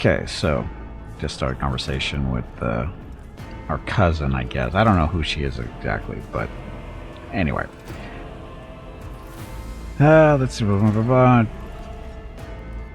Okay, so just started a conversation with our cousin, I guess. I don't know who she is exactly, but anyway. Let's see. Blah, blah, blah, blah.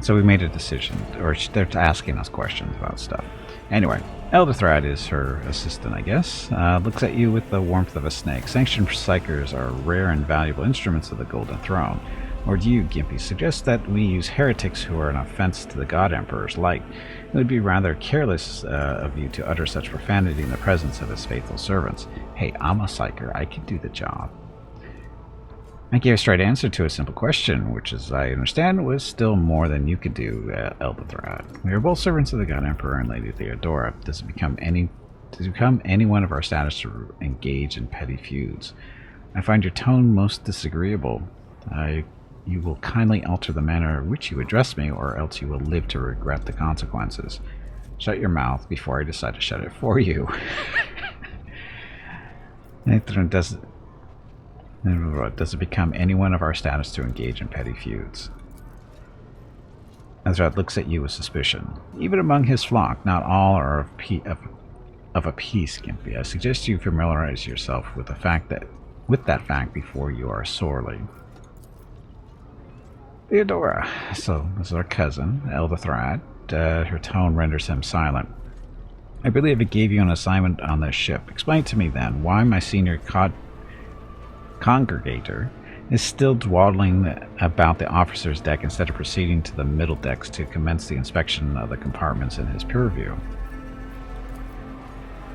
So we made a decision, or they're asking us questions about stuff. Anyway, Elderthried is her assistant, I guess. Looks at you with the warmth of a snake. Sanctioned psychers are rare and valuable instruments of the Golden Throne. Or do you, Gimpy, suggest that we use heretics who are an offense to the God Emperor's light? It would be rather careless of you to utter such profanity in the presence of his faithful servants. Hey, I'm a psyker. I can do the job. I gave a straight answer to a simple question, which, as I understand, was still more than you could do, Elderthried. We are both servants of the God Emperor and Lady Theodora. Does it become any one of our status to engage in petty feuds? I find your tone most disagreeable. You will kindly alter the manner in which you address me, or else you will live to regret the consequences. Shut your mouth before I decide to shut it for you. Does it become any one of our status to engage in petty feuds? Ezra looks at you with suspicion. Even among his flock, not all are of a piece, Gimpy. I suggest you familiarize yourself with that fact before you are sorely. Theodora. So, this is our cousin, Elderthried. Her tone renders him silent. I believe it gave you an assignment on this ship. Explain to me, then, why my senior congregator is still dawdling about the officer's deck instead of proceeding to the middle decks to commence the inspection of the compartments in his purview.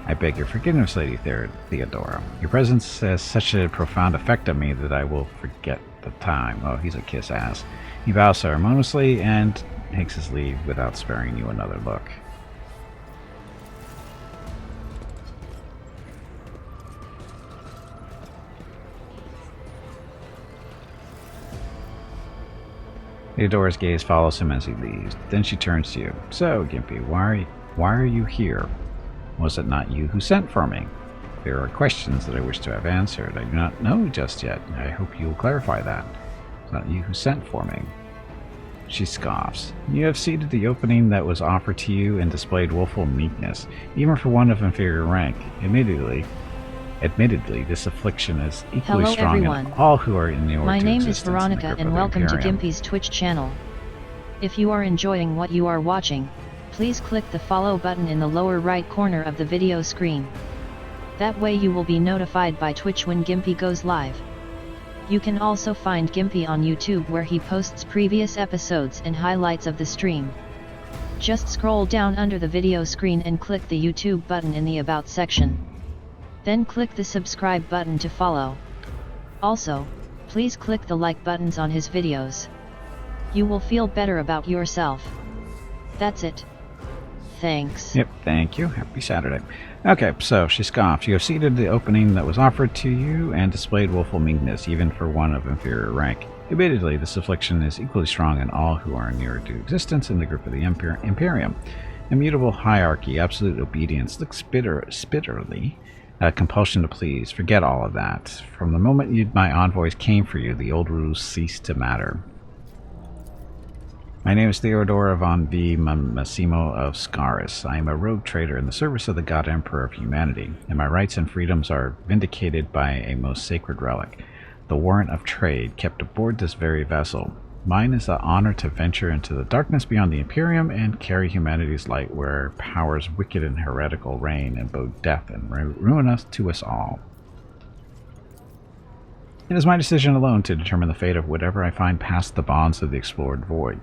I beg your forgiveness, Lady Theodora. Your presence has such a profound effect on me that I will forget the time. Oh, he's a kiss-ass. He bows ceremoniously and takes his leave without sparing you another look. Theodora's gaze follows him as he leaves. Then she turns to you. So, Gimpy, why are you here? Was it not you who sent for me? There are questions that I wish to have answered. I do not know just yet. I hope you will clarify that. It's not you who sent for me. She scoffs. You have ceded the opening that was offered to you and displayed woeful meekness, even for one of inferior rank. Admittedly, this affliction is equally strong everyone. in all who are in the My name is Veronica and welcome to Gimpy's Twitch channel. If you are enjoying what you are watching, please click the follow button in the lower right corner of the video screen. That way you will be notified by Twitch when Gimpy goes live. You can also find Gimpy on YouTube where he posts previous episodes and highlights of the stream. Just scroll down under the video screen and click the YouTube button in the About section. Then click the subscribe button to follow. Also, please click the like buttons on his videos. You will feel better about yourself. That's it. Thanks. Yep, thank you. Happy Saturday. Okay, so she scoffed. You have ceded the opening that was offered to you and displayed woeful meekness, even for one of inferior rank. Admittedly, this affliction is equally strong in all who are nearer to existence in the grip of the Imperium. Immutable hierarchy, absolute obedience, looks bitterly. Compulsion to please. Forget all of that. From the moment my envoys came for you, the old rules ceased to matter. My name is Theodora von V. Massimo of Scaris. I am a rogue trader in the service of the God Emperor of humanity, and my rights and freedoms are vindicated by a most sacred relic, the warrant of trade kept aboard this very vessel. Mine is the honor to venture into the darkness beyond the Imperium and carry humanity's light where powers wicked and heretical reign and bode death and ruin us to us all. It is my decision alone to determine the fate of whatever I find past the bonds of the explored void.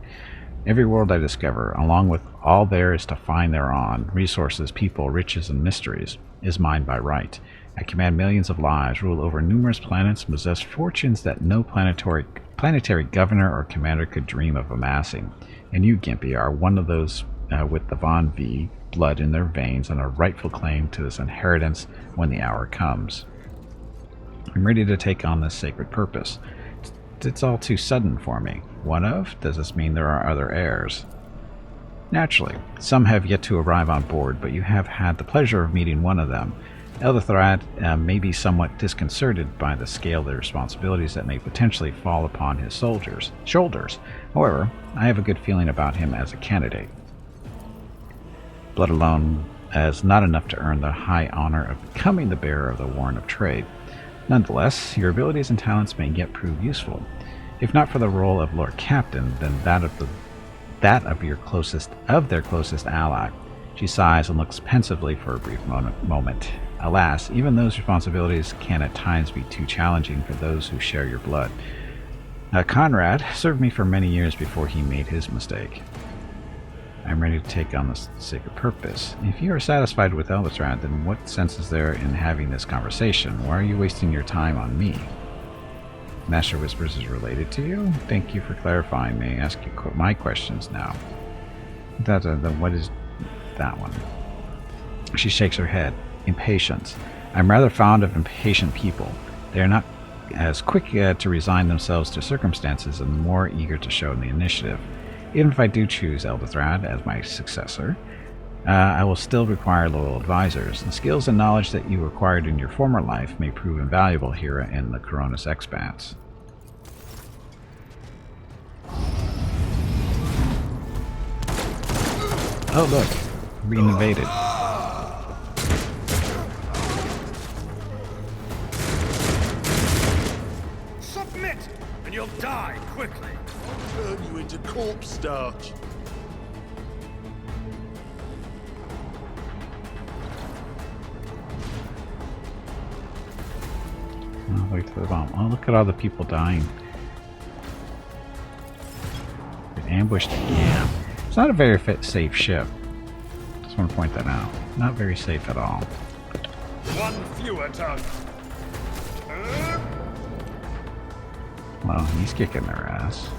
Every world I discover, along with all there is to find thereon, resources, people, riches, and mysteries, is mine by right. I command millions of lives, rule over numerous planets, and possess fortunes that no planetary governor or commander could dream of amassing. And you, Gimpy, are one of those with the Von V blood in their veins and a rightful claim to this inheritance when the hour comes. I'm ready to take on this sacred purpose. It's all too sudden for me. One of? Does this mean there are other heirs? Naturally. Some have yet to arrive on board, but you have had the pleasure of meeting one of them. Elderthried may be somewhat disconcerted by the scale of the responsibilities that may potentially fall upon his shoulders. However, I have a good feeling about him as a candidate. Blood alone is not enough to earn the high honor of becoming the bearer of the warrant of trade. Nonetheless, your abilities and talents may yet prove useful. If not for the role of Lord Captain, then that of their closest ally. She sighs and looks pensively for a brief moment. Alas, even those responsibilities can at times be too challenging for those who share your blood. Conrad served me for many years before he made his mistake. I'm ready to take on the sacred purpose. If you are satisfied with Elderstrand, then what sense is there in having this conversation? Why are you wasting your time on me? Master Whispers is related to you? Thank you for clarifying. May I ask you my questions now? What is that one? She shakes her head. Impatience. I'm rather fond of impatient people. They are not as quick to resign themselves to circumstances and more eager to show the initiative. Even if I do choose Elderthrad as my successor, I will still require loyal advisors. The skills and knowledge that you acquired in your former life may prove invaluable here in the Coronis Expanse. Oh look, we're being invaded. Submit, and you'll die quickly. Turn you into corpse starch. Oh, wait for the bomb. Oh, look at all the people dying. Get ambushed again. It's not a very safe ship. Just want to point that out. Not very safe at all. One fewer tongue. Well, he's kicking their ass.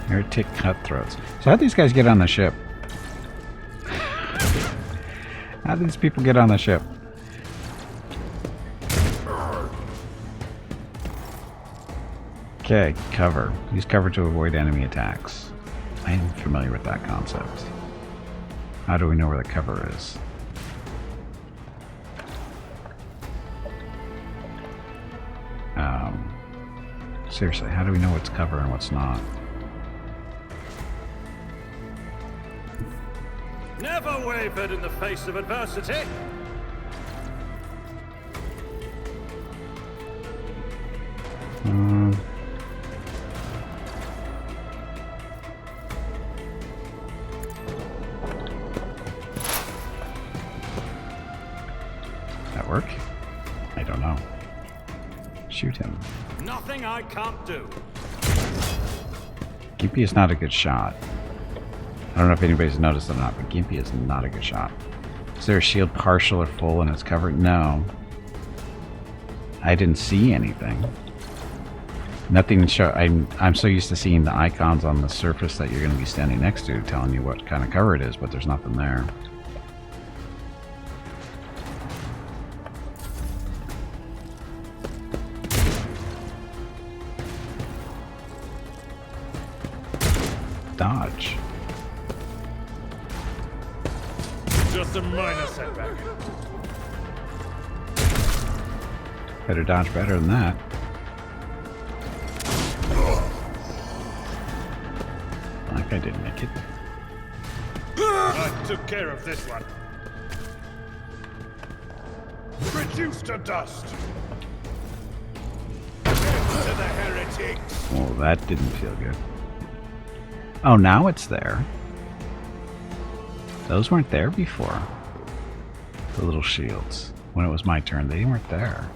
Heretic cutthroats. So how'd these guys get on the ship? How'd these people get on the ship? Okay, cover. Use cover to avoid enemy attacks. I am familiar with that concept. How do we know where the cover is? Seriously, how do we know what's cover and what's not? Never wavered in the face of adversity. That work? I don't know. Shoot him. Nothing I can't do. Gimpy is not a good shot. I don't know if anybody's noticed it or not, but Gimpy is not a good shot. Is there a shield partial or full and it's covered? No. I didn't see anything. Nothing to show. I'm so used to seeing the icons on the surface that you're going to be standing next to telling you what kind of cover it is, but there's nothing there. Dodge. Just a minor setback. Better dodge better than that. Like I didn't make it. I took care of this one. Reduced to dust. To the heretics. Well, that didn't feel good. Oh, now it's there. Those weren't there before. The little shields. When it was my turn, they weren't there.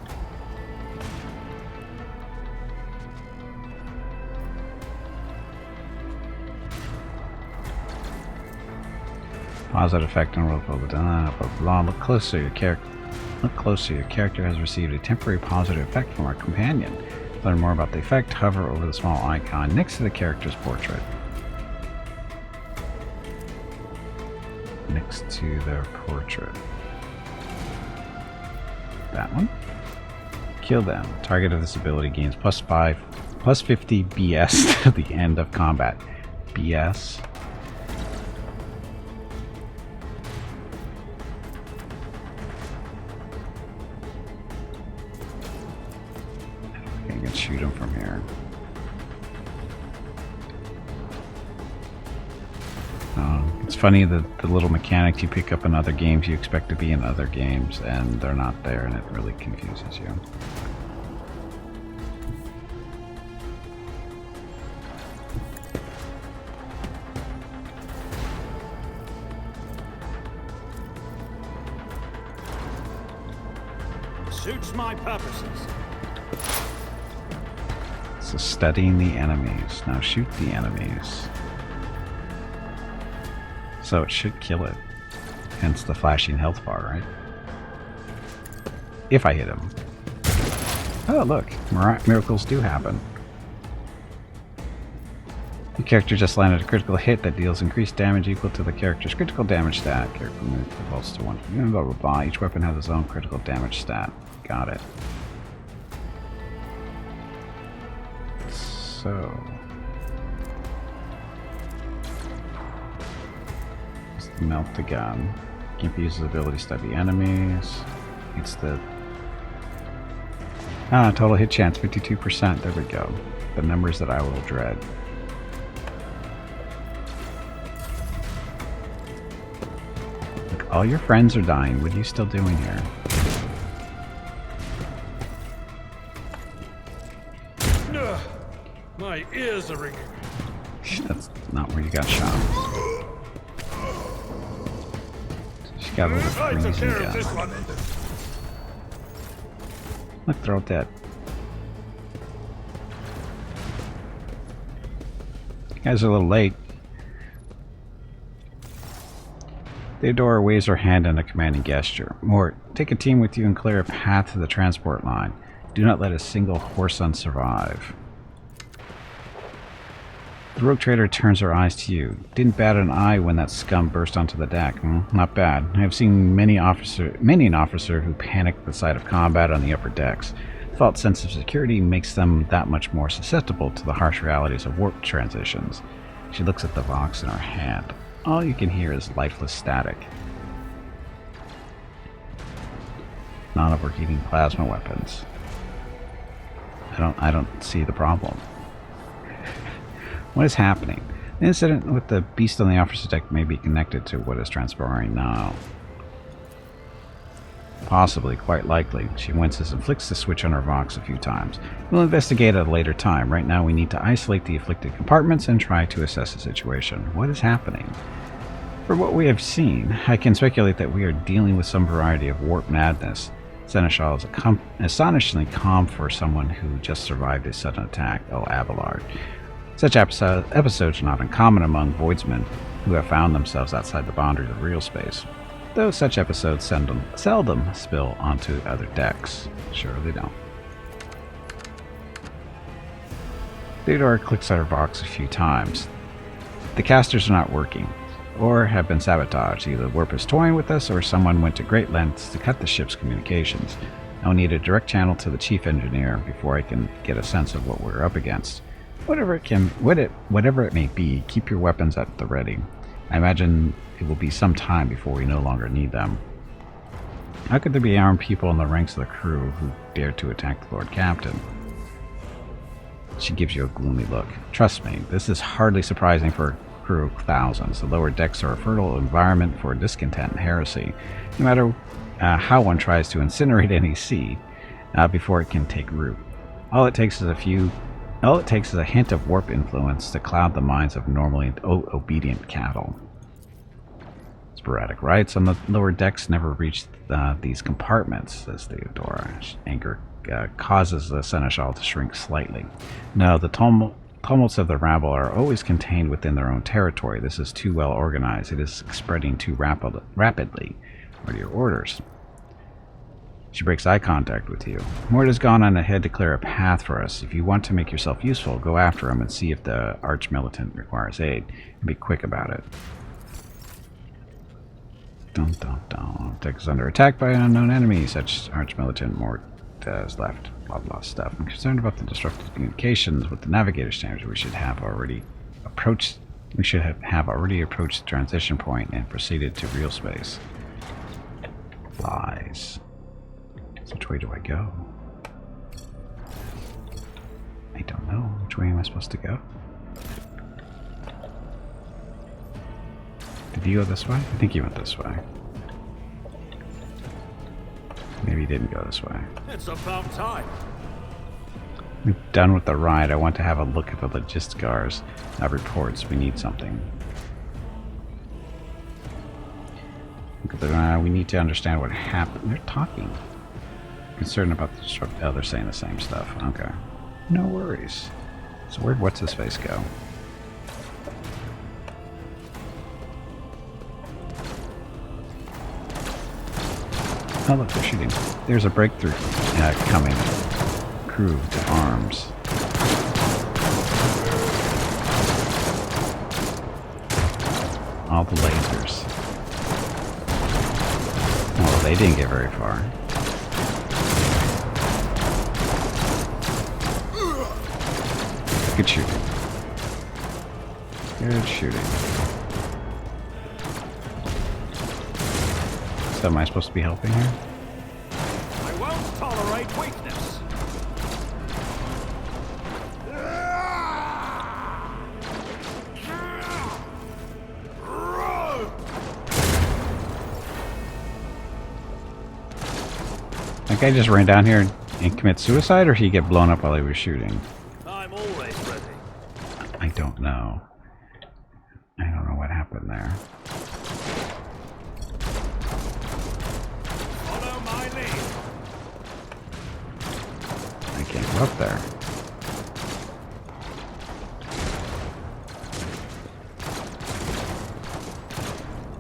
Positive effect on roll blah blah blah blah. Look closer. Your character. Look closer. Your character has received a temporary positive effect from our companion. Learn more about the effect. Hover over the small icon next to the character's portrait. Next to their portrait. That one. Kill them. Target of this ability gains +50 BS to the end of combat. BS. You can shoot him from here. It's funny that the little mechanics you pick up in other games you expect to be in other games, and they're not there, and it really confuses you. Suits my purposes. So studying the enemies. Now shoot the enemies. So it should kill it. Hence the flashing health bar, right? If I hit him. Oh, look. Miracles do happen. The character just landed a critical hit that deals increased damage equal to the character's critical damage stat. Character move evolves to 1. Blah, blah, blah. Each weapon has its own critical damage stat. Got it. So... melt the gun. Gimp uses ability to study enemies. It's the total hit chance 52%. There we go. The numbers that I will dread. Look, all your friends are dying. What are you still doing here? My ears are ringing. That's not where you got shot. Got a little freezing gun. Look, they're all dead. You guys are a little late. Theodora waves her hand in a commanding gesture. Mort, take a team with you and clear a path to the transport line. Do not let a single Horson survive. The rogue trader turns her eyes to you. Didn't bat an eye when that scum burst onto the deck. Not bad. I have seen many an officer who panicked at the sight of combat on the upper decks. The false sense of security makes them that much more susceptible to the harsh realities of warp transitions. She looks at the Vox in her hand. All you can hear is lifeless static. None of overheating plasma weapons. I don't see the problem. What is happening? The incident with the beast on the officer's deck may be connected to what is transpiring now. Possibly, quite likely. She winces and flicks the switch on her Vox a few times. We'll investigate at a later time. Right now we need to isolate the afflicted compartments and try to assess the situation. What is happening? For what we have seen, I can speculate that we are dealing with some variety of warp madness. Seneschal is astonishingly calm for someone who just survived a sudden attack. Oh, Abelard. Such episodes are not uncommon among voidsmen who have found themselves outside the boundaries of real space, though such episodes seldom spill onto other decks. Sure they don't. Theodora clicks at her box a few times. The casters are not working, or have been sabotaged. Either the warp is toying with us, or someone went to great lengths to cut the ship's communications. I'll need a direct channel to the chief engineer before I can get a sense of what we're up against. Whatever it may be, keep your weapons at the ready. I imagine it will be some time before we no longer need them. How could there be armed people in the ranks of the crew who dared to attack the Lord Captain? She gives you a gloomy look. Trust me, this is hardly surprising for a crew of thousands. The lower decks are a fertile environment for discontent and heresy, no matter how one tries to incinerate any seed before it can take root. All it takes is a hint of warp influence to cloud the minds of normally obedient cattle. Sporadic rights on the lower decks never reached these compartments, says Theodora. Anger causes the Seneschal to shrink slightly. No, the tumults of the rabble are always contained within their own territory. This is too well organized. It is spreading too rapidly. What are your orders? She breaks eye contact with you. Mort has gone on ahead to clear a path for us. If you want to make yourself useful, go after him and see if the arch-militant requires aid. And be quick about it. Dun dun dun. Deck is under attack by an unknown enemy. Such arch-militant Mort has left. Blah blah stuff. I'm concerned about the destructive communications with the navigator standards. We should have already approached the transition point and proceeded to real space. Lies. Which way do I go? I don't know. Which way am I supposed to go? Did you go this way? I think you went this way. Maybe you didn't go this way. It's about time. We're done with the ride. I want to have a look at the logisticars reports. We need something. Look at the, we need to understand what happened. They're talking. Concerned about the structure. Oh, they're saying the same stuff. Okay. No worries. So where'd what's-his-face go? Oh, look, they're shooting. There's a breakthrough coming. Crew to arms. All the lasers. Oh, they didn't get very far. Good shooting. Good shooting. So am I supposed to be helping here? I won't tolerate weakness. That guy just ran down here and commit suicide, or he get blown up while he was shooting? I'm always ready. I don't know. I don't know what happened there. Follow my lead. I can't go up there.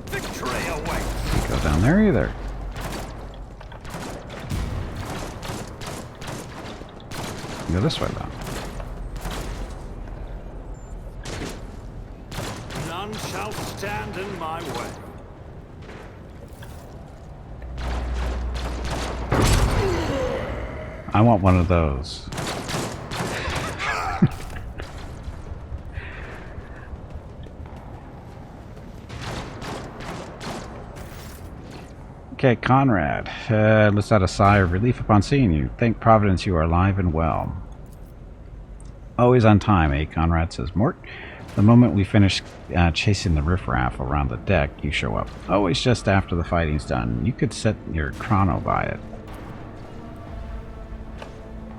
Victory awaits. Can't go down there either. Go this way though. None shall stand in my way. I want one of those. Okay, Conrad. Let's add a sigh of relief upon seeing you. Thank Providence you are alive and well. Always on time, eh, Conrad, says Mort. The moment we finish chasing the riffraff around the deck, you show up. Always just after the fighting's done. You could set your chrono by it.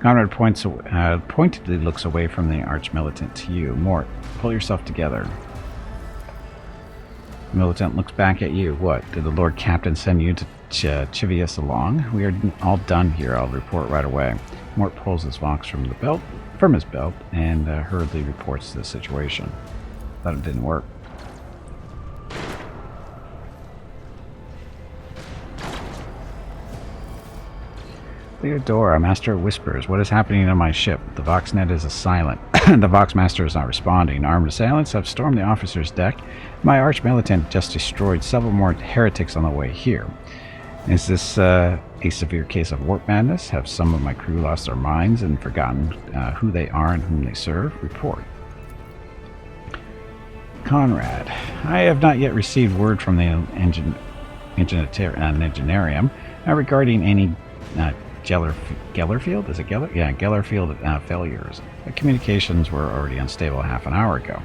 Conrad pointedly looks away from the arch-militant to you. Mort, pull yourself together. The militant looks back at you. What? Did the Lord Captain send you to chivvy us along? We are all done here. I'll report right away. Mort pulls his Vox from his belt, and hurriedly reports the situation. Thought it didn't work. Theodora, Master of Whispers, what is happening on my ship? The Voxnet is silent. The Voxmaster is not responding. Armed assailants have stormed the officer's deck. My arch-militant just destroyed several more heretics on the way here. Is this a severe case of warp madness? Have some of my crew lost their minds and forgotten who they are and whom they serve? Report. Conrad, I have not yet received word from the Engineerium regarding any Gellerfield? Is it Geller? Yeah, Gellerfield failures. The communications were already unstable half an hour ago,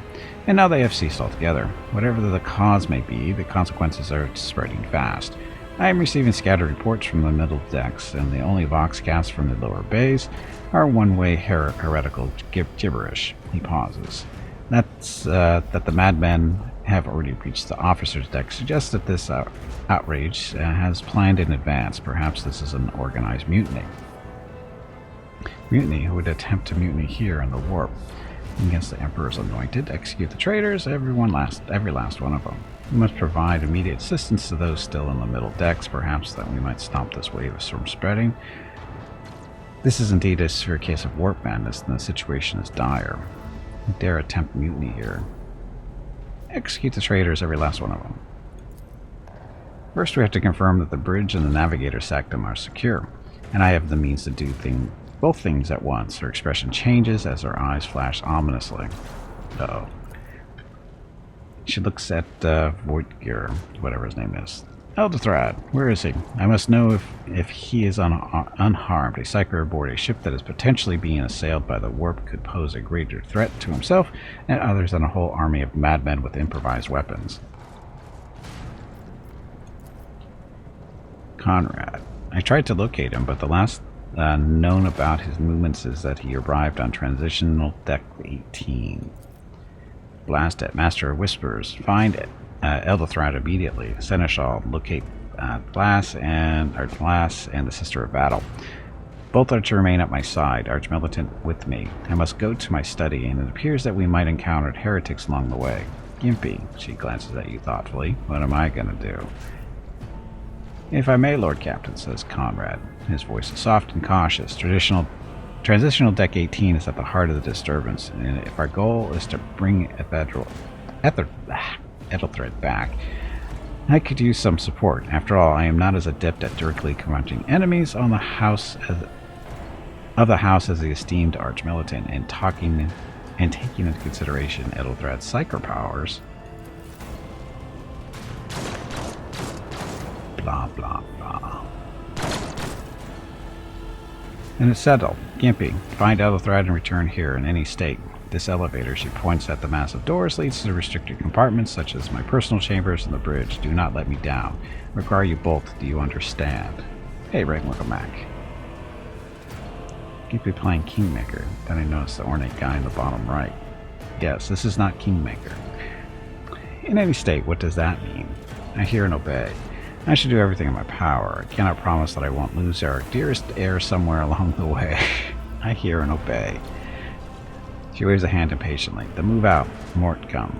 and now they have ceased altogether. Whatever the cause may be, the consequences are spreading fast. I am receiving scattered reports from the middle decks, and the only voxcasts from the lower bays are one-way heretical gibberish. He pauses. That's that the madmen have already reached the officer's deck suggests that this outrage has planned in advance. Perhaps this is an organized mutiny. Mutiny who would attempt to mutiny here in the warp. Against the Emperor's anointed, execute the traitors, every last one of them. We must provide immediate assistance to those still in the middle decks, perhaps that we might stop this wave from spreading. This is indeed a severe case of warp madness, and the situation is dire. We dare attempt mutiny here. Execute the traitors, every last one of them. First, we have to confirm that the bridge and the navigator sanctum are secure, and I have the means to do both things at once. Her expression changes as her eyes flash ominously. Uh-oh. She looks at Voigtgear, whatever his name is. Elderthrad, where is he? I must know if he is unharmed. A psyker aboard a ship that is potentially being assailed by the warp could pose a greater threat to himself and others than a whole army of madmen with improvised weapons. Conrad. I tried to locate him, but the last known about his movements is that he arrived on Transitional Deck 18. Blast it. Master of Whispers. Find it. Elderthrad immediately. Seneschal, locate Glass and the Sister of Battle. Both are to remain at my side, Archmilitant with me. I must go to my study, and it appears that we might encounter heretics along the way. Gimpy, she glances at you thoughtfully. What am I going to do? If I may, Lord Captain, says Conrad. His voice is soft and cautious. Transitional Deck 18 is at the heart of the disturbance, and if our goal is to bring Ethelthred back, I could use some support. After all, I am not as adept at directly confronting enemies of the house as the esteemed Archmilitant, and taking into consideration Ethelthred's psyker powers. Blah, blah, blah. And it's settled. Gimpy, find Ethelthred and return here in any state. This elevator, she points at the massive doors, leads to restricted compartments such as my personal chambers and the bridge. Do not let me down. Require you both. Do you understand? Hey, Ray, welcome back. Gimpy playing Kingmaker. Then I noticed the ornate guy in the bottom right. Yes, this is not Kingmaker. In any state, what does that mean? I hear and obey. I should do everything in my power. I cannot promise that I won't lose our dearest heir somewhere along the way. I hear and obey. She waves a hand impatiently. Then move out. Mort, come.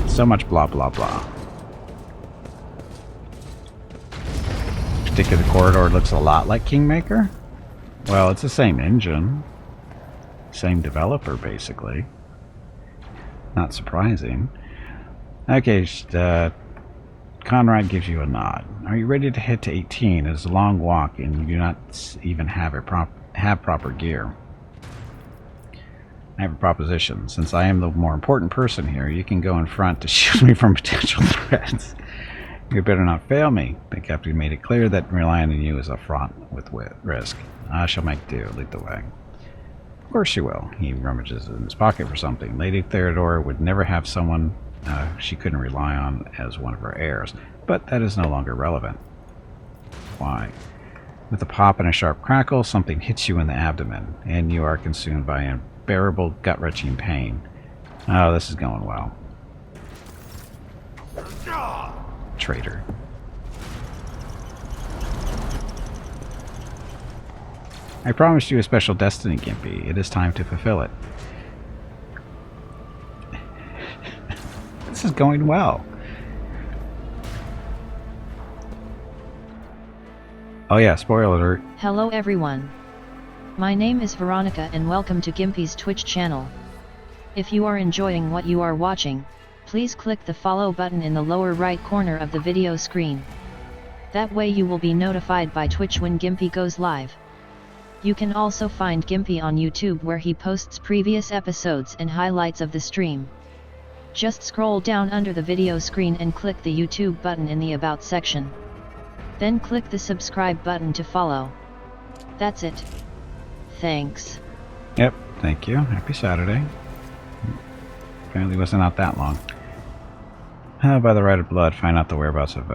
So much blah blah blah. Particular corridor looks a lot like Kingmaker. Well, it's the same engine. Same developer, basically. Not surprising. Okay, Conrad gives you a nod. Are you ready to head to 18? It is a long walk, and you do not even have proper gear. I have a proposition. Since I am the more important person here, you can go in front to shield me from potential threats. You better not fail me. The captain made it clear that relying on you is a fraught with risk. I shall make do. Lead the way. Of course she will. He rummages in his pocket for something. Lady Theodora would never have someone she couldn't rely on as one of her heirs, but that is no longer relevant. Why? With a pop and a sharp crackle, something hits you in the abdomen, and you are consumed by unbearable, gut-wrenching pain. Oh, this is going well. Traitor. I promised you a special destiny, Gimpy. It is time to fulfill it. This is going well. Oh yeah, spoiler alert. Hello everyone. My name is Veronica and welcome to Gimpy's Twitch channel. If you are enjoying what you are watching, please click the follow button in the lower right corner of the video screen. That way you will be notified by Twitch when Gimpy goes live. You can also find Gimpy on YouTube where he posts previous episodes and highlights of the stream. Just scroll down under the video screen and click the YouTube button in the About section. Then click the subscribe button to follow. That's it. Thanks. Yep, thank you. Happy Saturday. Apparently wasn't out that long. By the right of blood, find out the whereabouts of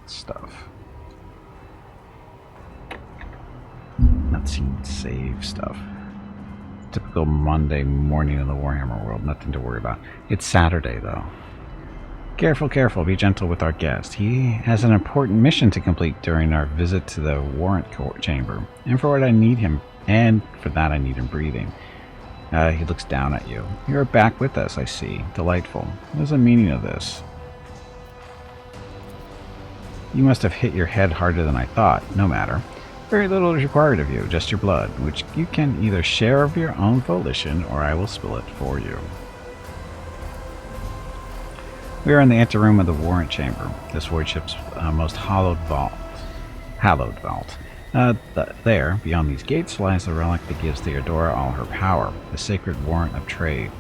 stuff. Not seen save stuff. Typical Monday morning in the Warhammer world. Nothing to worry about. It's Saturday, though. Careful, careful. Be gentle with our guest. He has an important mission to complete during our visit to the warrant chamber. And for what I need him, and for that I need him breathing. He looks down at you. You're back with us, I see. Delightful. What is the meaning of this? You must have hit your head harder than I thought. No matter. Very little is required of you, just your blood, which you can either share of your own volition, or I will spill it for you. We are in the anteroom of the warrant chamber, this void ship's most hallowed vault. There, beyond these gates, lies the relic that gives Theodora all her power, the sacred warrant of trade.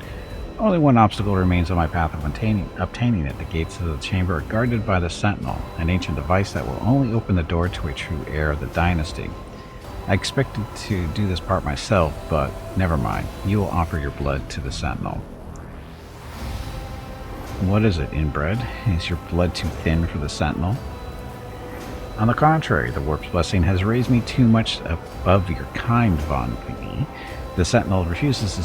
Only one obstacle remains on my path of obtaining it. The gates of the chamber are guarded by the Sentinel, an ancient device that will only open the door to a true heir of the dynasty. I expected to do this part myself, but never mind. You will offer your blood to the Sentinel. What is it, inbred? Is your blood too thin for the Sentinel? On the contrary, the Warp's blessing has raised me too much above your kind, Von V. The Sentinel refuses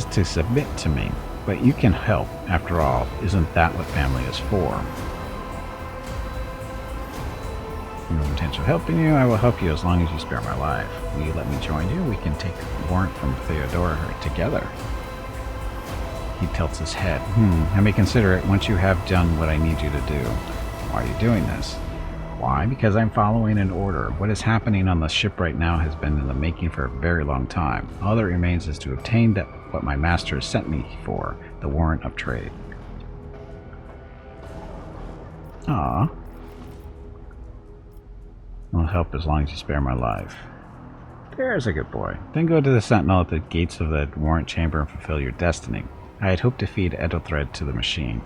to submit to me, but you can help. After all, isn't that what family is for? No intention of helping you. I will help you as long as you spare my life. Will you let me join you? We can take the warrant from Theodora together. He tilts his head. I may consider it once you have done what I need you to do. Why are you doing this? Why? Because I'm following an order. What is happening on the ship right now has been in the making for a very long time. All that remains is to obtain what my master has sent me for, the warrant of trade. Ah. I'll help as long as you spare my life. There's a good boy. Then go to the Sentinel at the gates of the warrant chamber and fulfill your destiny. I had hoped to feed Ethelthred to the machine.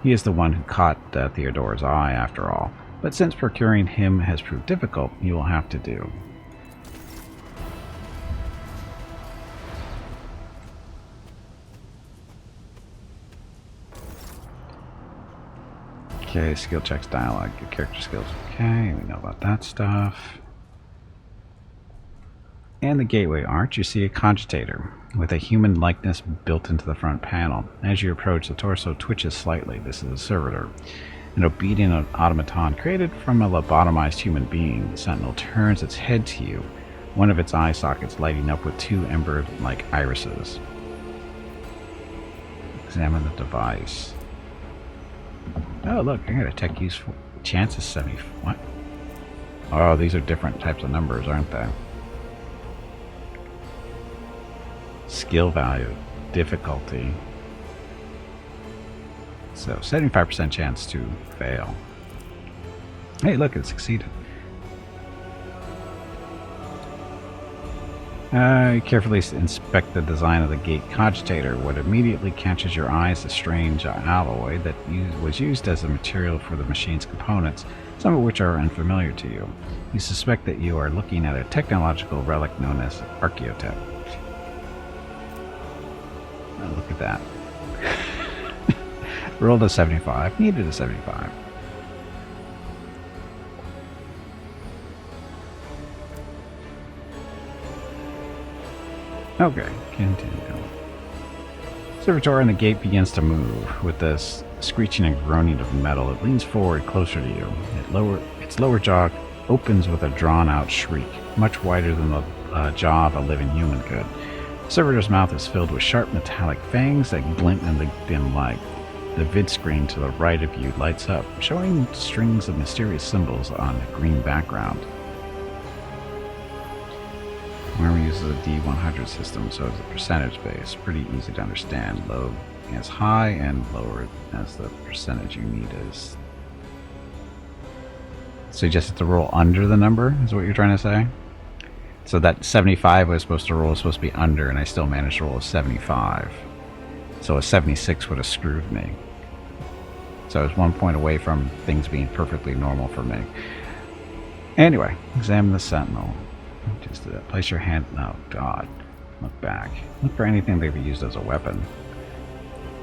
He is the one who caught Theodora's eye, after all. But since procuring him has proved difficult, you will have to do. Okay, skill checks, dialogue, your character skills. Okay, we know about that stuff. And the gateway arch, you see a cogitator with a human likeness built into the front panel. As you approach, the torso twitches slightly. This is a servitor. An obedient automaton created from a lobotomized human being. The Sentinel turns its head to you, one of its eye sockets lighting up with two ember-like irises. Examine the device. Oh, look, I got a tech use for chance is 70. What? Oh, these are different types of numbers, aren't they? Skill value, difficulty. So, 75% chance to fail. Hey, look, it succeeded. Carefully inspect the design of the gate cogitator. What immediately catches your eye is a strange alloy that was used as a material for the machine's components, some of which are unfamiliar to you. You suspect that you are looking at a technological relic known as Archaeotech. Oh, look at that. Rolled a 75, needed a 75. Okay, continue. Servitor in the gate begins to move. With this screeching and groaning of metal, it leans forward closer to you. Its lower jaw opens with a drawn-out shriek, much wider than the jaw of a living human could. The servitor's mouth is filled with sharp metallic fangs that glint in the dim light. The vid screen to the right of you lights up, showing strings of mysterious symbols on a green background. Warhammer uses a D100 system, so it's a percentage base. Pretty easy to understand. Low as high and lower as the percentage you need is. So you just have to roll under the number, is what you're trying to say? So that 75 I was supposed to roll was supposed to be under, and I still managed to roll a 75. So a 76 would have screwed me. So I was 1 point away from things being perfectly normal for me. Anyway, examine the Sentinel. Just place your hand. Oh, God. Look back. Look for anything they've used as a weapon.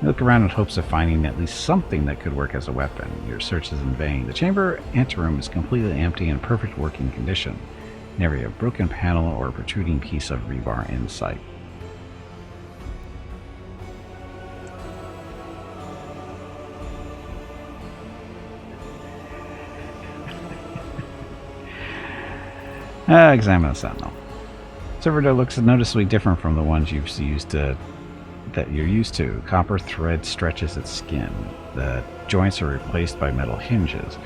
You look around in hopes of finding at least something that could work as a weapon. Your search is in vain. The chamber anteroom is completely empty and in perfect working condition. Never a broken panel or a protruding piece of rebar in sight. Examine the Sentinel. Servitor looks noticeably different from the ones that you're used to. Copper thread stretches its skin. The joints are replaced by metal hinges.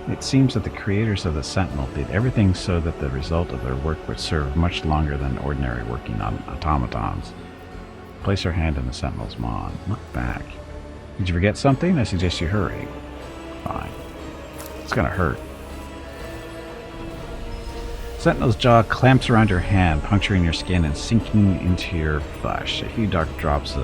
It seems that the creators of the Sentinel did everything so that the result of their work would serve much longer than ordinary working on automatons. Place your hand in the Sentinel's maw. Look back. Did you forget something? I suggest you hurry. Fine. It's gonna hurt. Sentinel's jaw clamps around your hand, puncturing your skin and sinking into your flesh. A few dark drops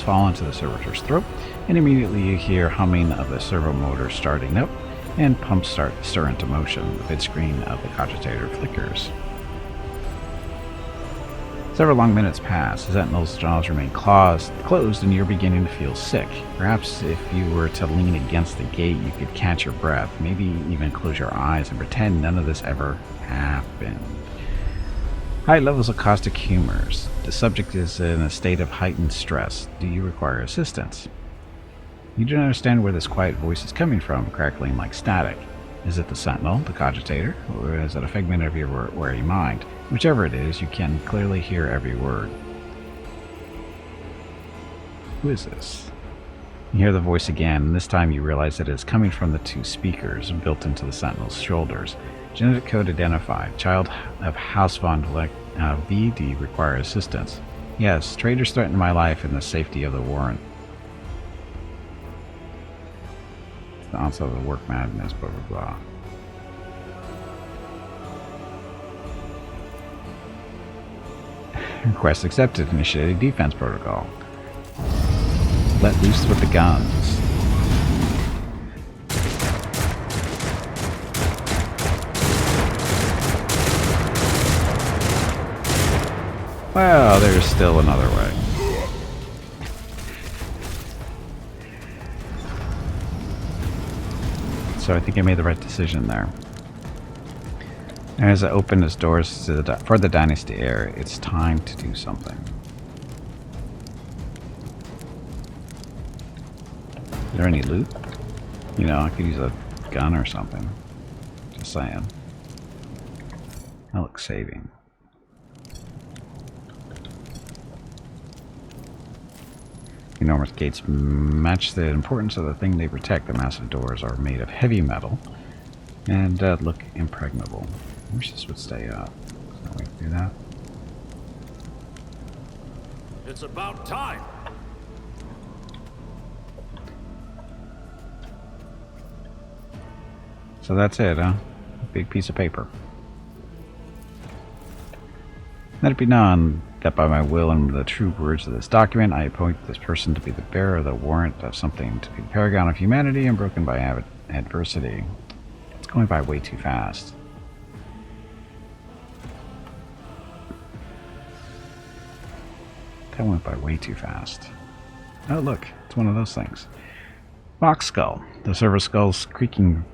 fall into the servitor's throat, and immediately you hear humming of the servo motor starting up, and pumps stir into motion. The vid screen of the cogitator flickers. Several long minutes pass. Sentinel's jaws remain closed, and you're beginning to feel sick. Perhaps if you were to lean against the gate, you could catch your breath, maybe even close your eyes and pretend none of this ever happened. High levels of caustic humors. The subject is in a state of heightened stress. Do you require assistance? You don't understand where this quiet voice is coming from, crackling like static. Is it the Sentinel, the cogitator, or is it a figment of your wary mind? Whichever it is, you can clearly hear every word. Who is this? You hear the voice again, and this time you realize that it is coming from the two speakers built into the Sentinel's shoulders. Genetic code identified. Child of House von VD require assistance. Yes, traitors threaten my life and the safety of the warrant. The onset of the work madness, blah blah blah. Request accepted. Initiated defense protocol. Let loose with the guns. Well, there's still another way. So I think I made the right decision there. As I open its doors for the Dynasty heir, it's time to do something. Is there any loot? You know, I could use a gun or something. Just saying. That looks saving. Enormous gates match the importance of the thing they protect. The massive doors are made of heavy metal and look impregnable. I wish this would stay up. Is there a way to do that? It's about time. So that's it, huh? Big piece of paper. Let it be known that by my will and the true words of this document, I appoint this person to be the bearer of the warrant of something to be the paragon of humanity and broken by adversity. It's going by way too fast. That went by way too fast. Oh look, it's one of those things. Box skull. The server skull's creaking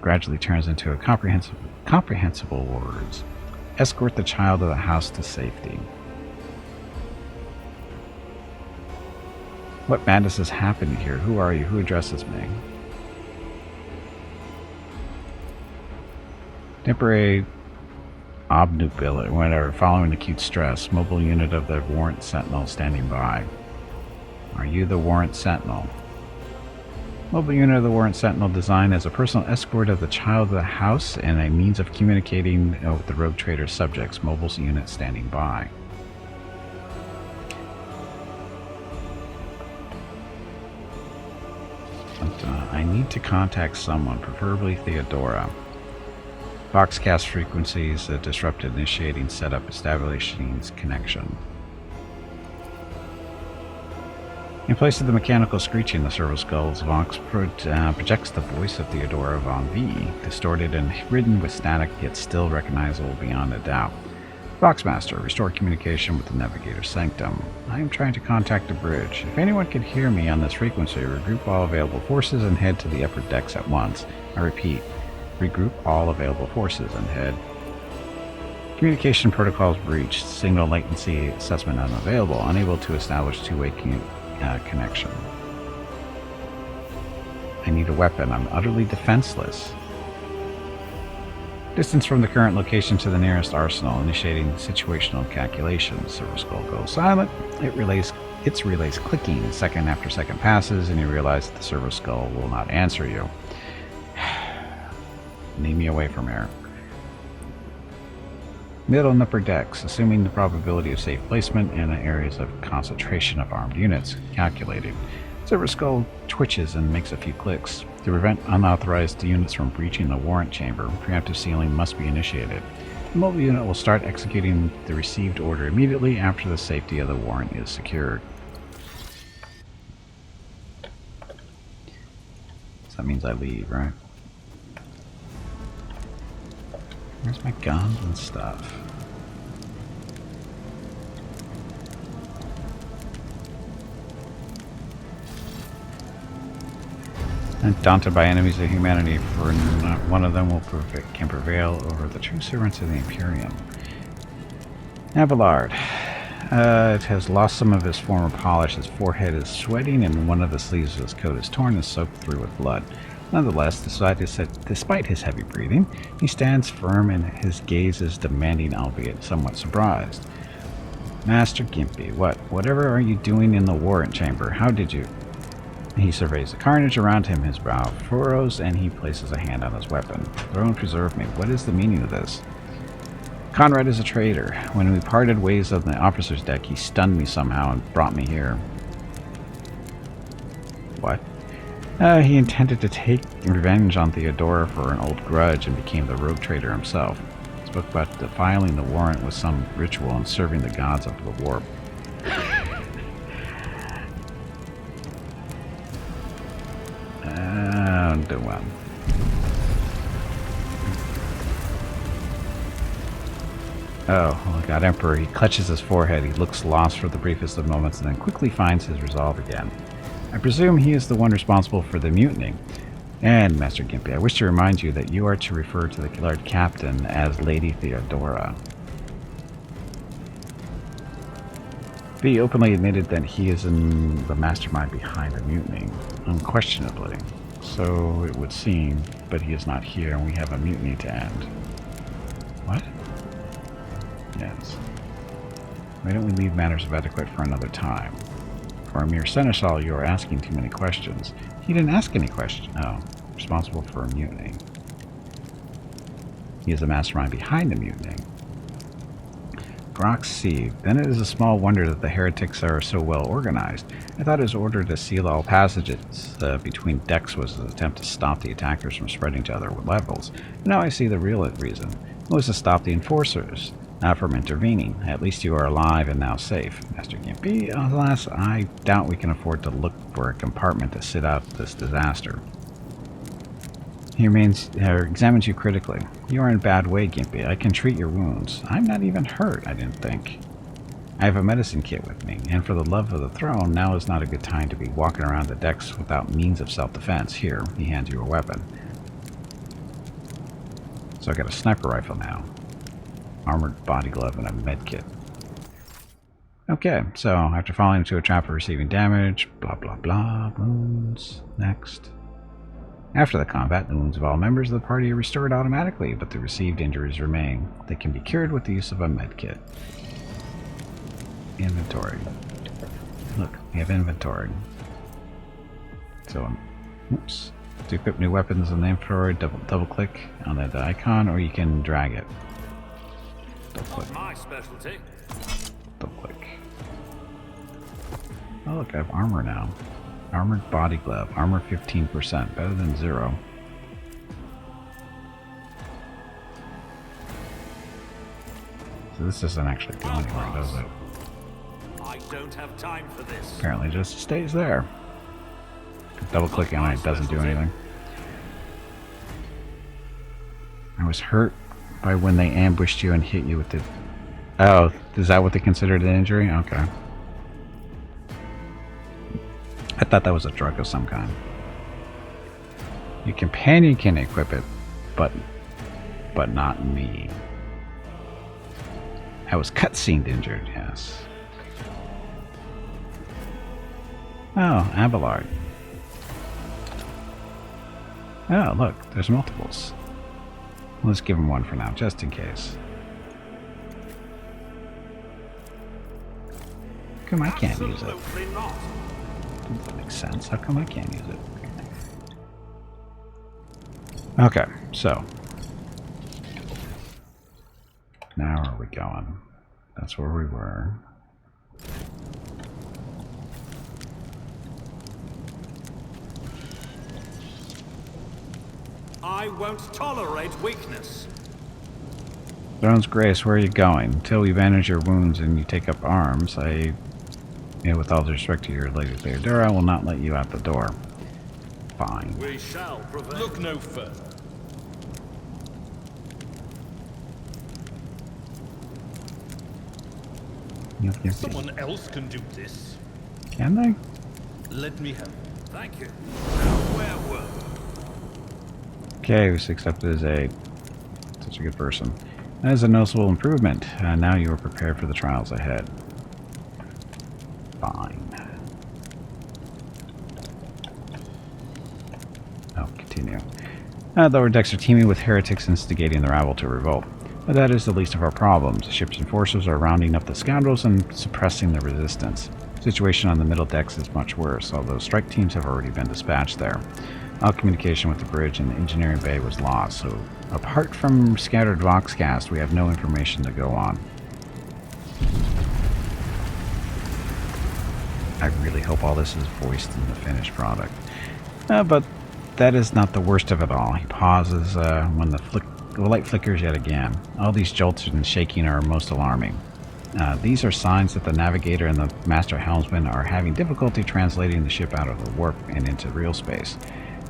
gradually turns into a comprehensible words. Escort the child of the house to safety. What madness has happened here? Who are you? Who addresses me? Temporary obnubility, whatever, following acute stress. Mobile unit of the Warrant Sentinel standing by. Are you the Warrant Sentinel? Mobile unit of the Warrant Sentinel designed as a personal escort of the child of the house and a means of communicating with the rogue trader subjects. Mobile unit standing by. But, I need to contact someone, preferably Theodora. Foxcast frequencies disrupted, initiating setup, establishing connection. In place of the mechanical screeching, the servo skull's Vox projects the voice of Theodora von V, distorted and ridden with static, yet still recognizable beyond a doubt. Voxmaster, restore communication with the Navigator's Sanctum. I am trying to contact the bridge. If anyone can hear me on this frequency, regroup all available forces and head to the upper decks at once. I repeat, regroup all available forces and head. Communication protocols breached. Signal latency assessment unavailable. Unable to establish two-way connection. I need a weapon. I'm utterly defenseless. Distance from the current location to the nearest arsenal, initiating situational calculations. Server skull goes silent. Its relays clicking. Second after second passes, and you realize that the server skull will not answer you. Lead me away from here. Middle and upper decks, assuming the probability of safe placement in areas of concentration of armed units. Calculated. Silver Skull twitches and makes a few clicks. To prevent unauthorized units from breaching the warrant chamber, preemptive sealing must be initiated. The mobile unit will start executing the received order immediately after the safety of the warrant is secured. So that means I leave, right? Where's my guns and stuff? And daunted by enemies of humanity, for not one of them can prevail over the true servants of the Imperium. Abelard. It has lost some of his former polish. His forehead is sweating, and one of the sleeves of his coat is torn and soaked through with blood. Nonetheless, despite his heavy breathing, he stands firm, and his gaze is demanding, albeit somewhat surprised. Master Gimpy, whatever are you doing in the warrant chamber? How did you... He surveys the carnage around him, his brow furrows, and he places a hand on his weapon. Throne preserve me. What is the meaning of this? Conrad is a traitor. When we parted ways on the officer's deck, he stunned me somehow and brought me here. What? He intended to take revenge on Theodora for an old grudge and became the rogue traitor himself. He spoke about defiling the warrant with some ritual and serving the gods of the warp. Don't do well. Oh, look at Emperor. He clutches his forehead. He looks lost for the briefest of moments and then quickly finds his resolve again. I presume he is the one responsible for the mutiny. And, Master Gimpy, I wish to remind you that you are to refer to the Lord Captain as Lady Theodora. V openly admitted that he is in the mastermind behind the mutiny, unquestionably. So it would seem, but he is not here, and we have a mutiny to end. What? Yes. Why don't we leave matters of etiquette for another time? For a mere seneschal, you are asking too many questions. He didn't ask any questions. No. Responsible for a mutiny. He is the mastermind behind the mutiny. Grox Sieve. Then it is a small wonder that the heretics are so well organized. I thought his order to seal all passages between decks was an attempt to stop the attackers from spreading to other levels. But now I see the real reason. It was to stop the enforcers, not from intervening. At least you are alive and now safe. Master Gimpy, alas, I doubt we can afford to look for a compartment to sit out this disaster. He examines you critically. You are in a bad way, Gimpy. I can treat your wounds. I'm not even hurt, I didn't think. I have a medicine kit with me, and for the love of the throne, now is not a good time to be walking around the decks without means of self-defense. Here, he hands you a weapon. So I got a sniper rifle now. Armored body glove and a med kit. Okay, so after falling into a trap or receiving damage, blah blah blah, wounds, next. After the combat, the wounds of all members of the party are restored automatically, but the received injuries remain. They can be cured with the use of a med kit. Inventory. Look, we have inventory. So, oops. To equip new weapons in the inventory, double click on that icon, or you can drag it. Double click. My specialty. Double click. Oh look, I have armor now. Armored body glove. Armor 15%. Better than 0. So this doesn't actually go anywhere, does it? I don't have time for this. Apparently it just stays there. Double clicking on it doesn't do anything. I was hurt by when they ambushed you and hit you with the... Oh, is that what they considered an injury? Okay. I thought that was a drug of some kind. Your companion can equip it, but not me. I was cutscened injured, yes. Oh, Abelard. Oh, look, there's multiples. Let's give him one for now, just in case. How come I can't use it? Absolutely not. That makes sense. How come I can't use it? Okay, so. Now where are we going? That's where we were. I won't tolerate weakness. Throne's Grace, where are you going? Until we bandage your wounds and you take up arms, with all due respect to your Lady Theodora, I will not let you out the door. Fine. We shall prevail. Look no further. Someone else can do this. Can they? Let me help. Thank you. Now, where were we? Okay, we accepted as aid. Such a good person. That is a noticeable improvement. Now you are prepared for the trials ahead. Fine. Oh, continue. Lower decks are teeming with heretics instigating the rabble to revolt. But that is the least of our problems. The ship's enforcers are rounding up the scoundrels and suppressing the resistance. The situation on the middle decks is much worse, although strike teams have already been dispatched there. All communication with the bridge and the engineering bay was lost, so apart from scattered voxcast, we have no information to go on. I really hope all this is voiced in the finished product. But that is not the worst of it all. He pauses when the light flickers yet again. All these jolts and shaking are most alarming. These are signs that the navigator and the master helmsman are having difficulty translating the ship out of the warp and into real space.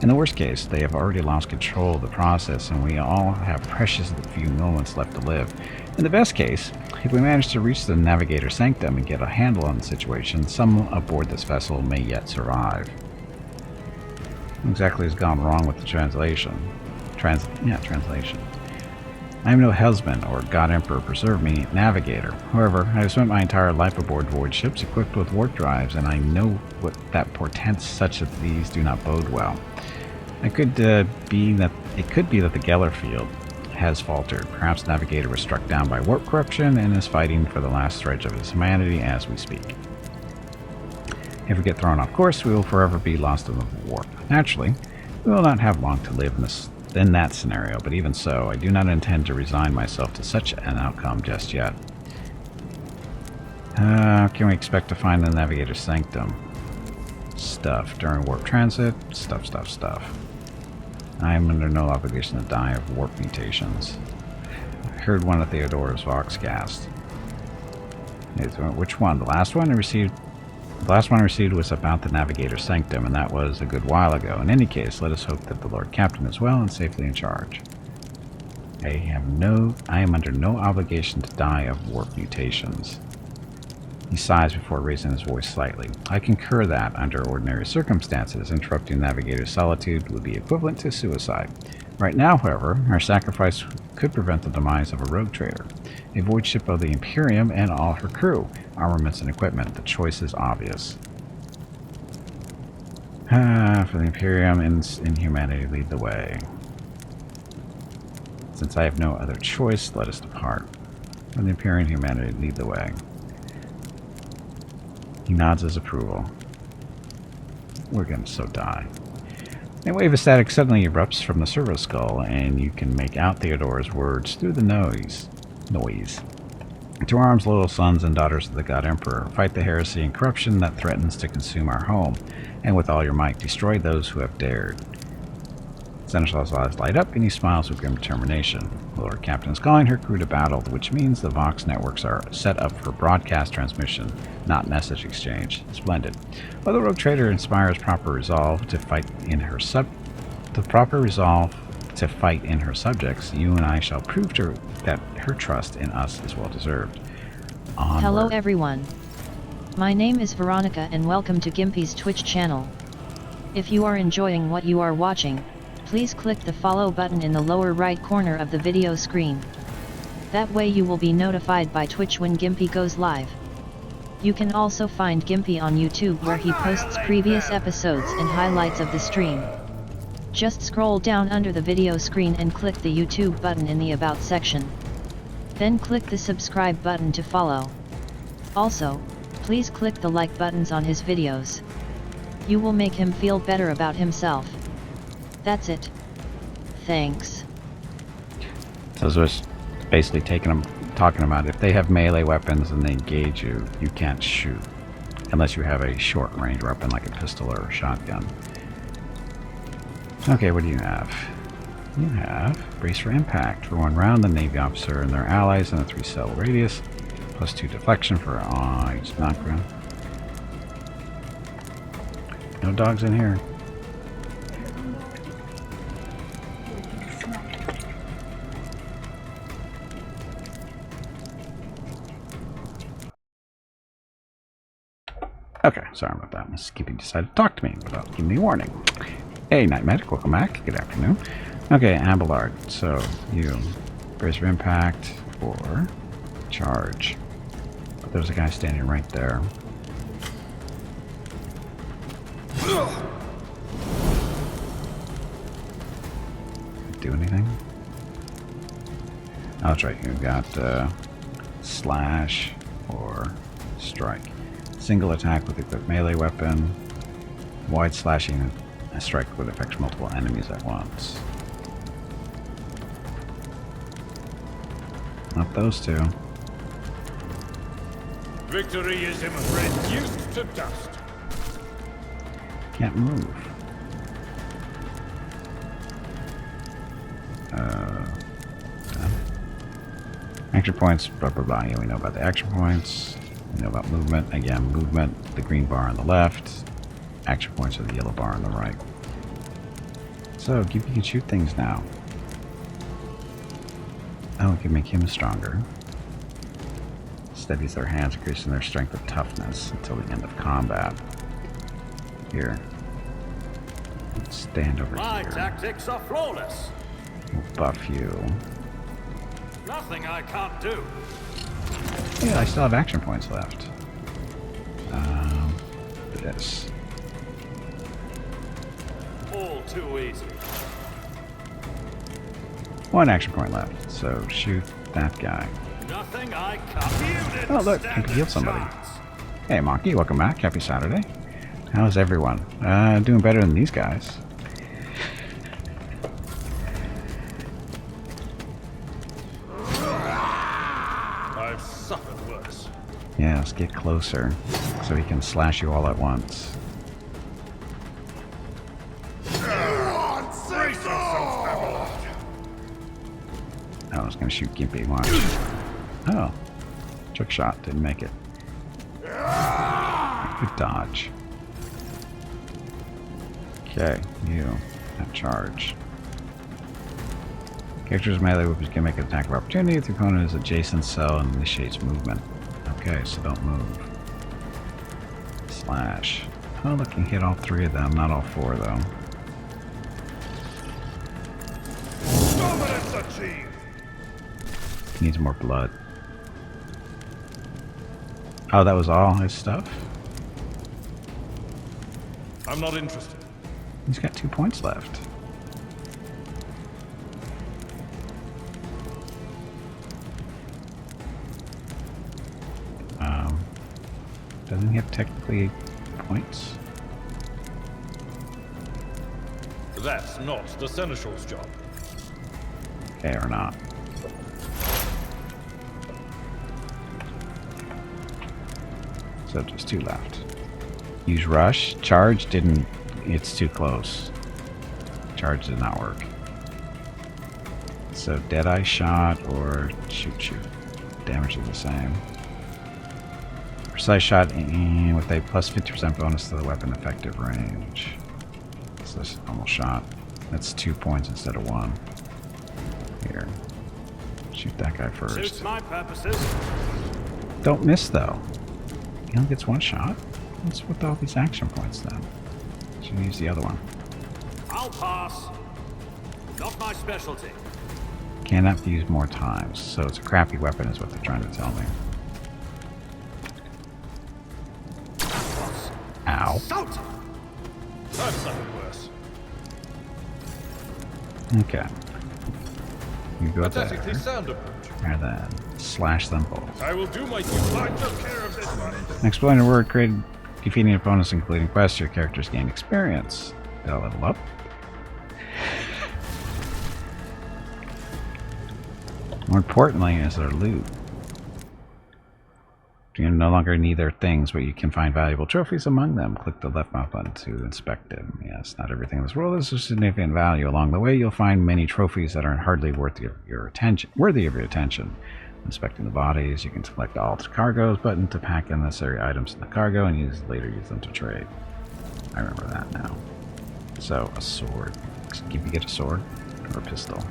In the worst case, they have already lost control of the process and we all have precious few moments left to live. In the best case, if we manage to reach the navigator's sanctum and get a handle on the situation, some aboard this vessel may yet survive. What exactly has gone wrong with the translation? Translation. I am no helmsman or God Emperor preserve me navigator. However, I have spent my entire life aboard void ships equipped with warp drives, and I know what that portents such as these do not bode well. It could be that the Geller field has faltered. Perhaps the navigator was struck down by warp corruption and is fighting for the last stretch of his humanity as we speak. If we get thrown off course, we will forever be lost in the warp. Naturally, we will not have long to live in that scenario, but even so, I do not intend to resign myself to such an outcome just yet. Can we expect to find the navigator's sanctum? Stuff. During warp transit? Stuff. I am under no obligation to die of warp mutations. I heard one of Theodora's voxcast. Which one? The last one I received? The last one I received was about the navigator's sanctum, and that was a good while ago. In any case, let us hope that the Lord Captain is well and safely in charge. I am under no obligation to die of warp mutations. He sighs before raising his voice slightly. I concur that, under ordinary circumstances, interrupting the navigator's solitude would be equivalent to suicide. Right now, however, our sacrifice could prevent the demise of a rogue trader. A void ship of the Imperium and all her crew, armaments and equipment. The choice is obvious. For the Imperium and humanity lead the way. Since I have no other choice, let us depart. For the Imperium and humanity lead the way. He nods his approval. We're gonna so die. A wave of static suddenly erupts from the servo skull, and you can make out Theodora's words through the noise. To arms, loyal sons and daughters of the God Emperor, fight the heresy and corruption that threatens to consume our home, and with all your might destroy those who have dared. Seneschal's eyes light up, and he smiles with grim determination. The Lord Captain is calling her crew to battle, which means the Vox networks are set up for broadcast transmission, not message exchange. Splendid. While the rogue trader inspires proper resolve to fight in her subjects, you and I shall prove to her that her trust in us is well deserved. Onward. Hello everyone. My name is Veronica and welcome to Gimpy's Twitch channel. If you are enjoying what you are watching, please click the follow button in the lower right corner of the video screen. That way you will be notified by Twitch when Gimpy goes live. You can also find Gimpy on YouTube where he posts previous episodes and highlights of the stream. Just scroll down under the video screen and click the YouTube button in the About section. Then click the subscribe button to follow. Also, please click the like buttons on his videos. You will make him feel better about himself. That's it. Thanks. So this was basically talking about if they have melee weapons and they engage you, you can't shoot. Unless you have a short range weapon like a pistol or a shotgun. Okay, what do you have? You have brace for impact for 1 round. The Navy officer and their allies in a 3-cell radius. +2 deflection for each knockdown. No dogs in here. Okay, sorry about that. Skippy decided to talk to me without giving me a warning. Hey, Night Medic, welcome back. Good afternoon. Okay, Abelard. So, you brace for impact or charge. But there's a guy standing right there. Do anything? Oh, that's right. You've got slash or strike. Single attack with equipped melee weapon. Wide slashing a strike would affect multiple enemies at once. Not those two. Victory is reduced to dust. Can't move. Action points, blah blah blah. Yeah, we know about the action points. We know about movement. Again, movement, the green bar on the left. Action points are the yellow bar on the right. So, you can shoot things now. Oh, it can make him stronger. Steadies their hands, increasing their strength and toughness until the end of combat. Here. Let's stand over here. My tactics are flawless. We'll buff you. Nothing I can't do. Yeah, I still have action points left. This. All too easy. 1 action point left, so shoot that guy. Nothing I can't. Oh look, I can heal somebody. Hey Monkey, welcome back. Happy Saturday. How's everyone? Doing better than these guys. I've suffered worse. Yeah, let's get closer so he can slash you all at once. I was gonna shoot Gimpy, watch. Oh. Trick shot, didn't make it. Good dodge. Okay, you have charge. Character's melee weapons can make an attack of opportunity if the opponent is adjacent cell and initiates movement. Okay, so don't move. Slash. Oh, look, you hit all 3 of them, not all 4 though. Dominance achieved. Needs more blood. Oh, that was all his stuff? I'm not interested. He's got 2 points left. Doesn't he have technically points? That's not the Seneschal's job. Okay, or not. So just 2 left. Use rush. Charge didn't. It's too close. Charge did not work. So Deadeye shot or shoot. Damage is the same. Precise shot with a plus 50% bonus to the weapon effective range. So this is almost shot. That's 2 points instead of 1. Here. Shoot that guy first. Suits my purposes. Don't miss though. He only gets 1 shot. What's with all these action points then? Should use the other one. I'll pass. Not my specialty. Cannot be used more times. So it's a crappy weapon is what they're trying to tell me. Ow. Salt. I've suffered worse. Okay. You go Pathetically there. sound approach. And then slash them both. I will do my due. I took care of this one. An exploited word created defeating opponents including quests. Your characters gain experience. They'll level up. More importantly is their loot. You no longer need their things, but you can find valuable trophies among them. Click the left mouse button to inspect them. Yes, not everything in this world is of significant value. Along the way, you'll find many trophies that are hardly worthy of your attention. Inspecting the bodies, you can select Alt Cargo's button to pack in necessary items in the cargo and later use them to trade. I remember that now. So, a sword. Can you get a sword or a pistol?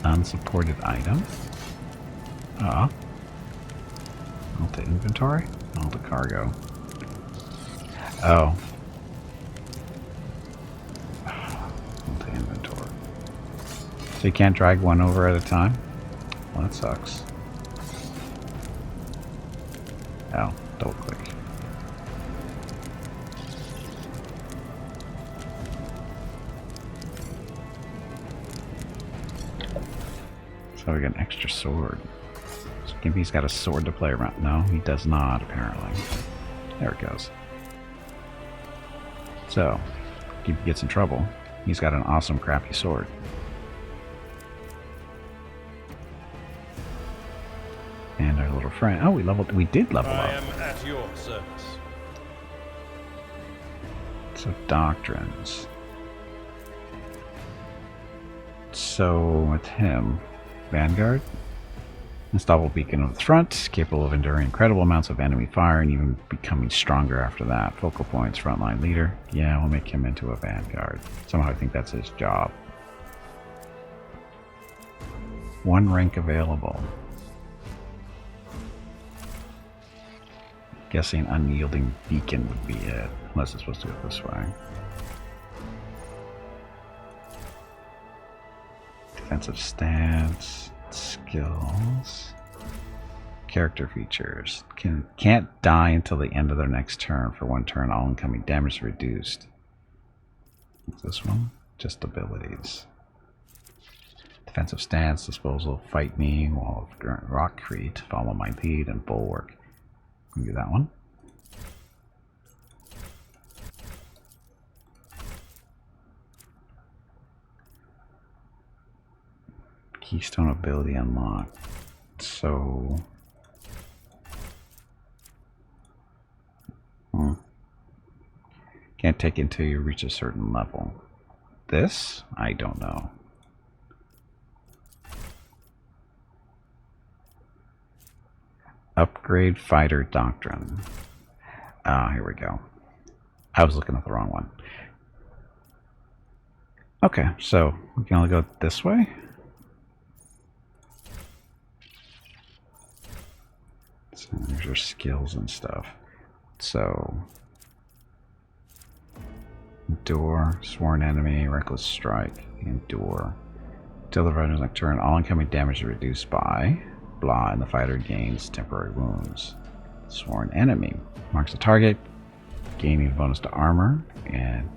Unsupported item. Alt to inventory. Alt to cargo. Oh. Alt to inventory. So you can't drag one over at a time? Well, that sucks. Oh, double click. So we get an extra sword. So Gimpy's got a sword to play around. No, he does not, apparently. There it goes. So, Gimpy gets in trouble. He's got an awesome, crappy sword. And our little friend. Oh, we did level up. I am at your service. So, doctrines. So, with him, Vanguard. Unstoppable beacon on the front, capable of enduring incredible amounts of enemy fire and even becoming stronger after that. Focal points, frontline leader. Yeah, we'll make him into a Vanguard. Somehow I think that's his job. 1 rank available. Guessing unyielding beacon would be it, unless it's supposed to go this way. Defensive stance, skills, character features. Can't die until the end of their next turn. For 1 turn, all incoming damage reduced. What's this one? Just abilities. Defensive stance, disposal, fight me, wall of rockcrete, follow my lead, and bulwark. We can do that one. Keystone ability unlocked. So... Can't take it until you reach a certain level. This? I don't know. Upgrade fighter doctrine. Ah, here we go. I was looking at the wrong one. Okay, so we can only go this way. So there's your skills and stuff. So endure, sworn enemy, reckless strike, endure. Till the fighter's next turn, all incoming damage is reduced by blah, and the fighter gains temporary wounds. Sworn enemy marks the target, gaining a bonus to armor and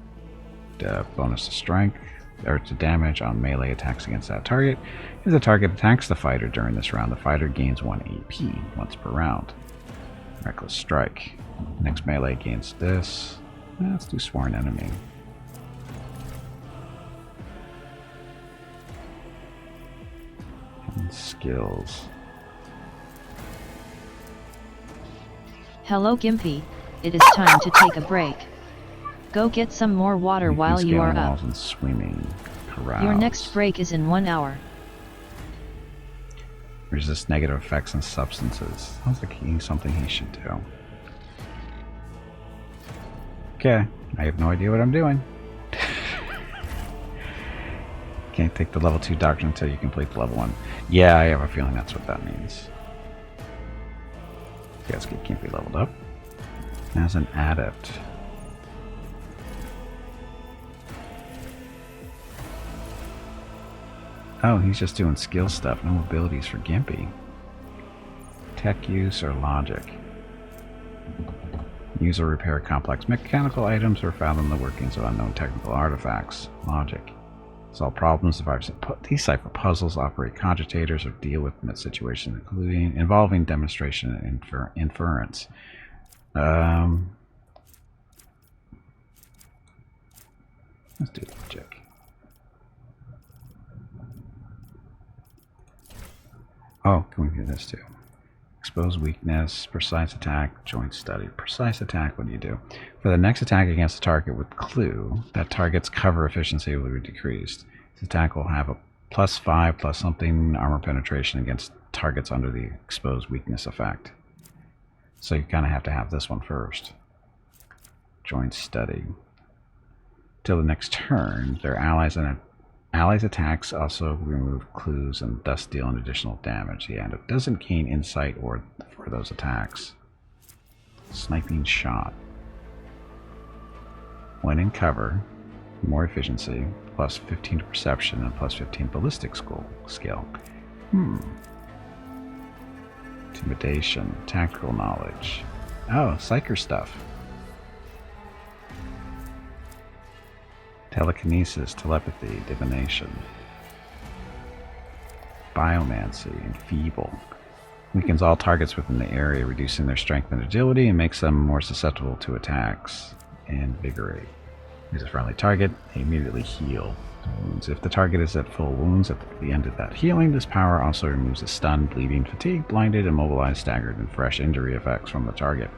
bonus to strength or to damage on melee attacks against that target. If the target attacks the fighter during this round, the fighter gains 1 AP once per round. Reckless strike. Next melee against this. Let's do sworn enemy. And skills. Hello Gimpy, it is time to take a break. Go get some more water while you are up. And swimming. Carouse. Your next break is in 1 hour. Resist negative effects and substances. Sounds like something he should do. Okay, I have no idea what I'm doing. Can't take the level 2 doctrine until you complete the level 1. Yeah, I have a feeling that's what that means. You guys can't be leveled up. As an adept. Oh, he's just doing skill stuff, no abilities for Gimpy. Tech use or logic. Use or repair complex mechanical items or fathom the workings of unknown technical artifacts. Logic. Solve problems, decipher puzzles, operate cogitators, or deal with situations involving demonstration and inference. Let's do logic. Oh, can we do this too? Expose weakness, precise attack, joint study. Precise attack, what do you do? For the next attack against a target with clue, that target's cover efficiency will be decreased. This attack will have a +5 plus something armor penetration against targets under the exposed weakness effect. So you kind of have to have this one first. Joint study. Till the next turn, their allies attacks also remove clues and thus deal an additional damage. Yeah, and it doesn't gain insight or for those attacks. Sniping shot. When in cover, more efficiency, plus 15 to perception, and plus 15 ballistic skill. Intimidation, tactical knowledge. Oh, psyker stuff. Telekinesis, telepathy, divination. Biomancy, enfeeble. Weakens all targets within the area, reducing their strength and agility, and makes them more susceptible to attacks. Invigorate. Use a friendly target, they immediately heal wounds. If the target is at full wounds at the end of that healing, this power also removes the stunned, bleeding, fatigued, blinded, immobilized, staggered, and fresh injury effects from the target.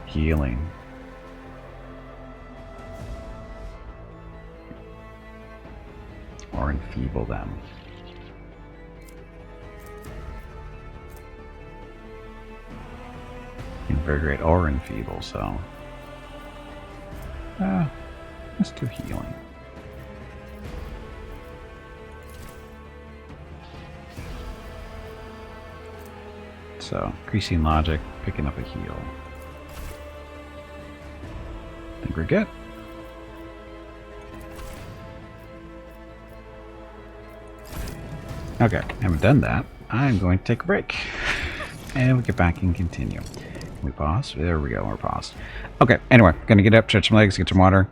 Healing. Or enfeeble them. Invigorate or enfeeble, so let's do healing. So, increasing logic, picking up a heal. I think we're good. Okay, haven't done that. I'm going to take a break. And we'll get back and continue. Can we pause? There we go, we're paused. Okay, anyway, gonna get up, stretch my legs, get some water.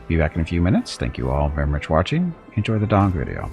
Be back in a few minutes. Thank you all very much for watching. Enjoy the dog video.